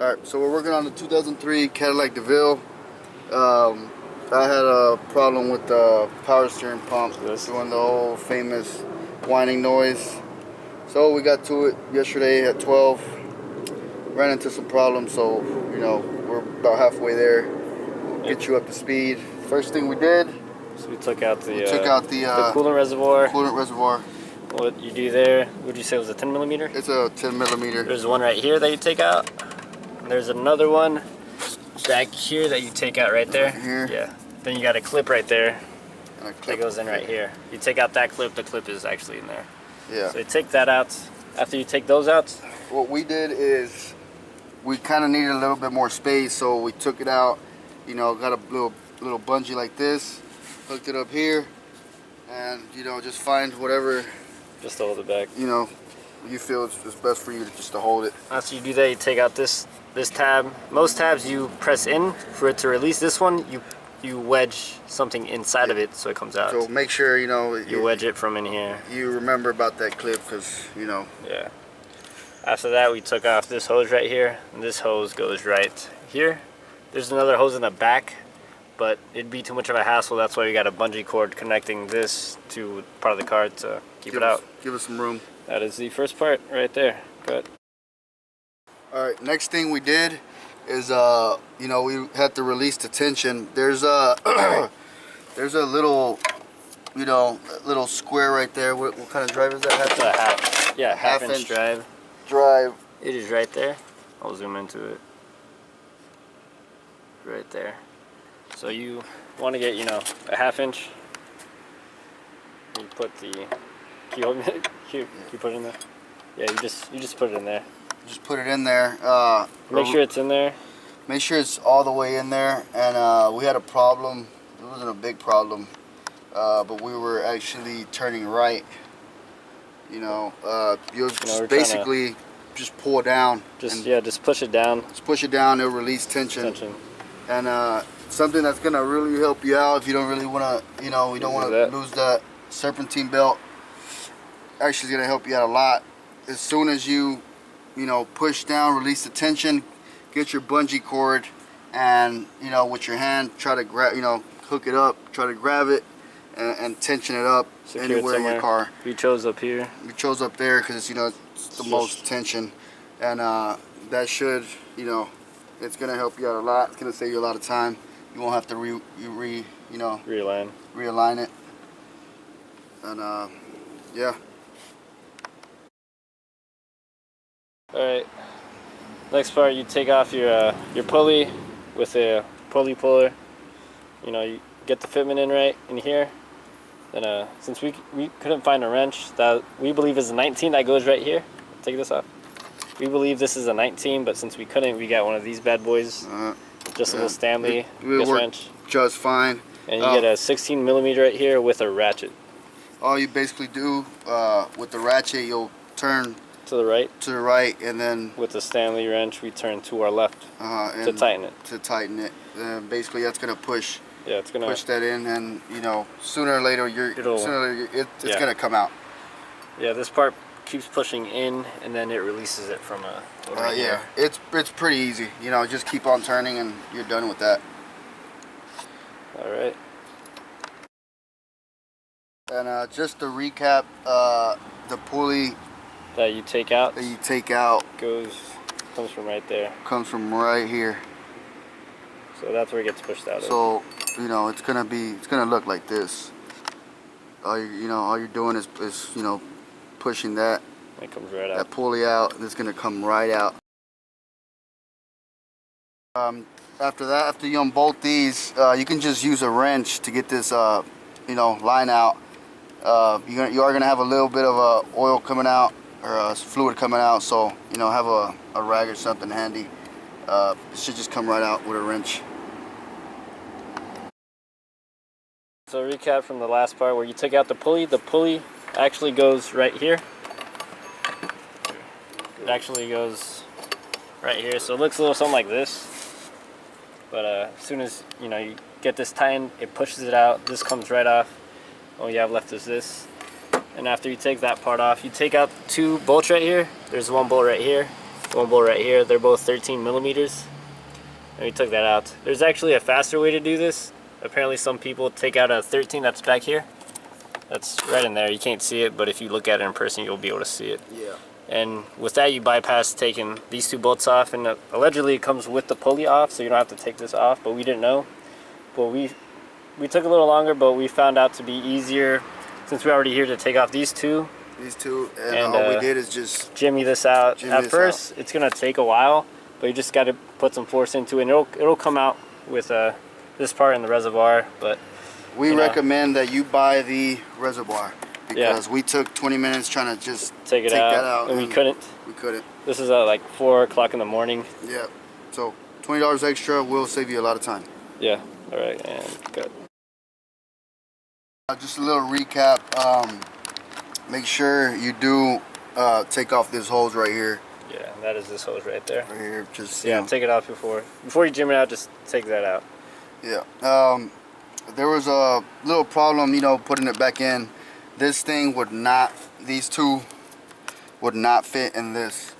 Alright, so we're working on the 2003 Cadillac DeVille. I had a problem with the power steering pump doing the whole famous whining noise. So we got to it yesterday at 12. Ran into some problems, so you know we're about halfway there. We'll get you up to speed. First thing we did, so we took out the coolant reservoir. Coolant reservoir. What you do there? Would you say it was a 10 millimeter? It's a 10 millimeter. There's one right here that you take out. And there's another one back here that you take out right there. Here. Yeah. Then you got a clip right there. And a clip that goes in right here. You take out that clip. The clip is actually in there. Yeah. So you take that out. After you take those out, what we did is we kind of needed a little bit more space, so we took it out. You know, got a little bungee like this, hooked it up here, and you know, just find whatever. Just to hold it back. You know, you feel it's best for you just to hold it. After you do that, you take out this tab. Most tabs you press in for it to release. This one you wedge something inside of it so it comes out. So make sure you know you wedge it from in here. You remember about that clip, because you know. Yeah. After that, we took off this hose right here, and this hose goes right here. There's another hose in the back, but it'd be too much of a hassle. That's why we got a bungee cord connecting this to part of the car to keep it out. Give us some room. That is the first part right there. Good. All right, next thing we did is you know, we had to release the tension. There's a there's a little, you know, little square right there. What kind of drive is that? That's a half inch drive. It is right there. I'll zoom into it. Right there. So you want to get, you know, a half inch. You put the, can you put it in there? Yeah, you just put it in there. Just put it in there. Make sure it's in there. Make sure it's all the way in there. And we had a problem. It wasn't a big problem, but we were actually turning right. You know, you'll just basically just pull it down. Just push it down. Just push it down. It'll release tension. And something that's gonna really help you out if you don't really want to, you know, we don't want to lose that serpentine belt. Actually, it's gonna help you out a lot. As soon as you know, push down, release the tension, get your bungee cord, and you know, with your hand, try to grab, you know, hook it up, try to grab it, and tension it up anywhere in your car. We chose up here. We chose up there because you know it's the most tension, and that should, you know, it's gonna help you out a lot. It's gonna save you a lot of time. You won't have to realign it, and yeah. All right. Next part, you take off your pulley with a pulley puller. You know, you get the fitment in right in here. Then since we couldn't find a wrench that we believe is a 19 that goes right here. Take this off. We believe this is a 19, but since we couldn't, we got one of these bad boys. Just a little Stanley wrench. Just fine. And you get a 16 millimeter right here with a ratchet. All you basically do with the ratchet, you'll turn to the right. To the right, and then with the Stanley wrench, we turn to our left to tighten it. Basically, that's gonna push. Yeah, it's gonna push that in, and you know, sooner or later, it's gonna come out. Yeah, this part keeps pushing in, and then it releases it from a. Yeah, it's pretty easy. You know, just keep on turning, and you're done with that. All right. And just to recap, the pulley that you take out comes from right there. Comes from right here. So that's where it gets pushed out. So you know, it's gonna look like this. All you're doing is you know, pushing that. It comes right out. That pulley out, and it's gonna come right out. After that, after you unbolt these, you can just use a wrench to get this you know, line out. You are gonna have a little bit of oil coming out, or fluid coming out, so you know, have a rag or something handy. It should just come right out with a wrench. So recap from the last part where you took out the pulley actually goes right here. It actually goes right here, so it looks a little something like this. But as soon as you know, you get this tightened, it pushes it out. This comes right off. All you have left is this. And after you take that part off, you take out two bolts right here. There's one bolt right here. one bolt right here. They're both 13 millimeters. And we took that out. There's actually a faster way to do this. Apparently some people take out a 13 that's back here. That's right in there. You can't see it, but if you look at it in person, you'll be able to see it. Yeah. And with that, you bypass taking these two bolts off, and allegedly it comes with the pulley off, so you don't have to take this off, but we didn't know. But we took a little longer, but we found out to be easier since we're already here to take off these two. And all we did is just jimmy this out. At first, it's gonna take a while, but you just got to put some force into it, and it'll come out with this part in the reservoir. But we recommend that you buy the reservoir because we took 20 minutes trying to just take that out, and we couldn't. This is at like 4 o'clock in the morning. Yeah. So $20 extra will save you a lot of time. Yeah. All right, and good. Just a little recap. Make sure you do take off this hose right here. Yeah, that is this hose right there. Right here, just take it off before you jim it out. Just take that out. Yeah. There was a little problem, putting it back in. This thing would not. These two would not fit in this,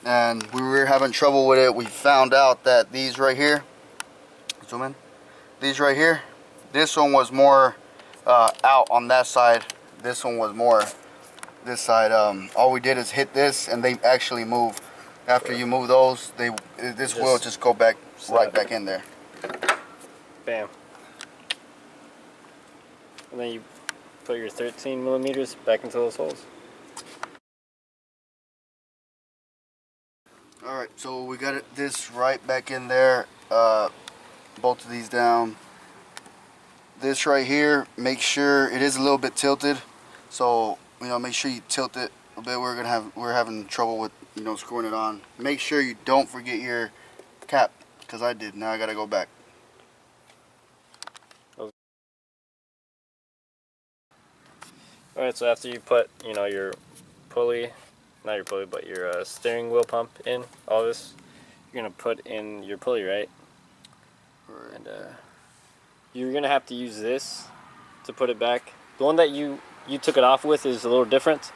and we were having trouble with it. We found out that these right here. Zoom in. These right here. This one was more out on that side. This one was more this side. All we did is hit this, and they actually move. After you move those, this will just go back right back in there. Bam. And then you put your 13 millimeters back into those holes. All right, so we got this right back in there. Both of these down. This right here, make sure it is a little bit tilted. So make sure you tilt it a bit. We're having trouble with screwing it on. Make sure you don't forget your cap, because I did. Now I gotta go back. Alright, so after you put your pulley, not your pulley, but your steering wheel pump in, all this, you're gonna put in your pulley, right? And you're gonna have to use this to put it back. The one that you took it off with is a little different,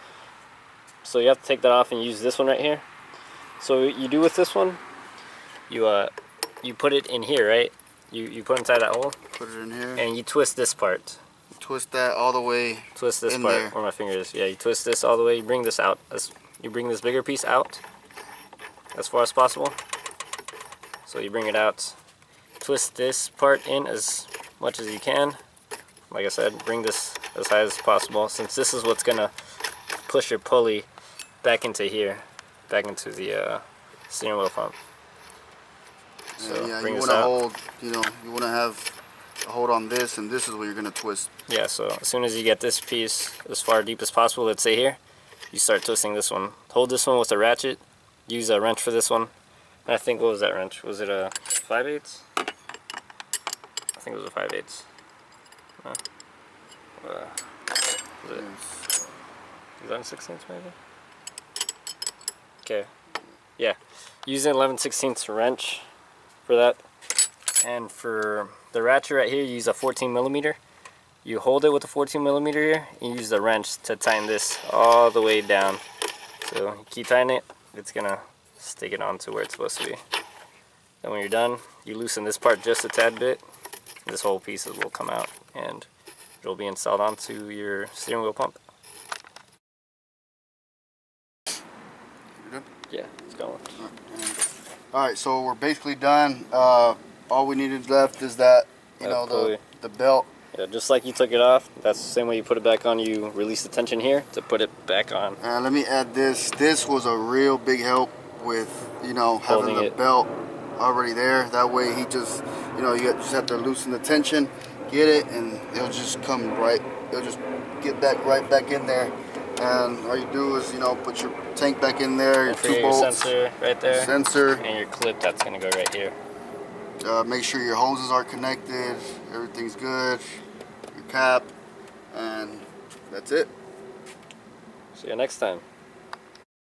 so you have to take that off and use this one right here. So what you do with this one, you put it in here, right? You put it inside that hole. Put it in here. And you twist this part. Twist that all the way. Twist this in part there. where my finger is. Yeah, you twist this all the way. You bring this out. You bring this bigger piece out as far as possible. So you bring it out. Twist this part in as much as you can. Like I said, bring this as high as possible, since this is what's gonna push your pulley back into here, back into the steering wheel pump. So yeah, bring you this want to out. hold. You want to have a hold on this, and this is where you're gonna twist. Yeah. So as soon as you get this piece as far deep as possible, let's say here, you start twisting this one. Hold this one with a ratchet. Use a wrench for this one. And I think, what was that wrench? Was it a 5/8? I think it was a 5/8. Is that a 16th maybe? Okay. Yeah. Use an 11/16 wrench for that. And for the ratchet right here, you use a 14 millimeter. You hold it with a 14 millimeter here, and use the wrench to tighten this all the way down. So you keep tightening it, it's gonna stick it onto where it's supposed to be. Then when you're done, you loosen this part just a tad bit. This whole piece will come out, and it'll be installed onto your steering wheel pump. You good? Yeah, it's going. Alright, so we're basically done. All we needed left is that, the belt. Yeah, just like you took it off, that's the same way you put it back on. You release the tension here to put it back on. Let me add this. This was a real big help with, having the belt already there. That way he just, you just have to loosen the tension, get it, and it'll just come right. It'll just get right back in there. And all you do is, put your tank back in there, your 2 bolts. Your sensor right there. Sensor. And your clip, that's going to go right here. Make sure your hoses are connected, everything's good, your cap, and that's it. See you next time.